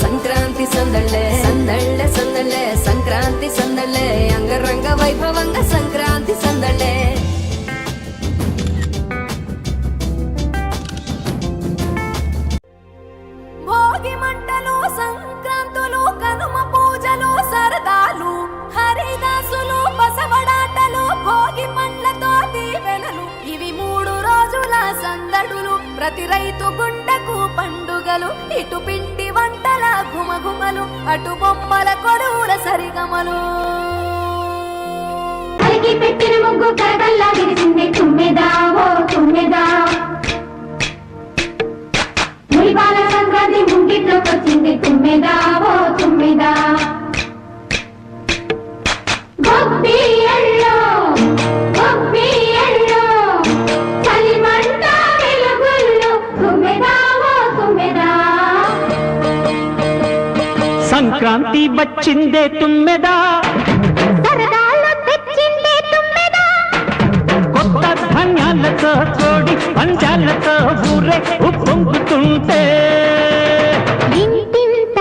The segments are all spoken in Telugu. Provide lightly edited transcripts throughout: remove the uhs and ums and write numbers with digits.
సంక్రాంతి సందళ్ళే సందళ్ళే సందళ్ళే సంక్రాంతి సందళ్ళే అంగరంగ వైభవంగా సంక్రాంతి సందళ్ళే భోగి మంటలు సంక్రాంతులు కనుమ పూజలు సరదాలు హరిదాసులు బసవడాటలు భోగి పండ్లతో దీవెనలు ఇవి 3 రోజుల సందడులు ప్రతి రైతు గుండెకు పండుగలు ఇటు పిండి వంటల గుమగుమలు అటు బొమ్మల కొలువుల సరిగమలు అలికి పెట్టిన ముగ్గు కరగల్లా విరిసింది తుమ్మెదా ఓ తుమ్మెదా మురిపాల సంక్రాంతి ముంగిట్లోకి వచ్చింది తుమ్మెదా ఓ తుమ్మెదా గొబ్బియ్యల్లో గొబ్బియ్యల్లో చలిమంట వెలుగుల్లో తుమ్మెదా ఓ తుమ్మెదా సంక్రాంతి వచ్చిందే తుమ్మెదా సరదాలు తెచ్చిందే తుమ్మెదా కొత్త ధాన్యాలతో కోడి పంజాలతో ఊరే ఉప్పొంగుతుంటే ఇంటింత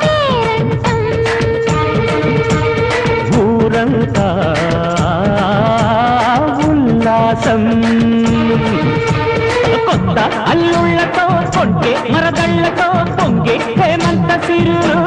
పేరంటం ఊరంతా ఉల్లాసం కొత్త అల్లుళ్లతో కొంటే మరదళ్లతో పొంగే హేమంత సిరు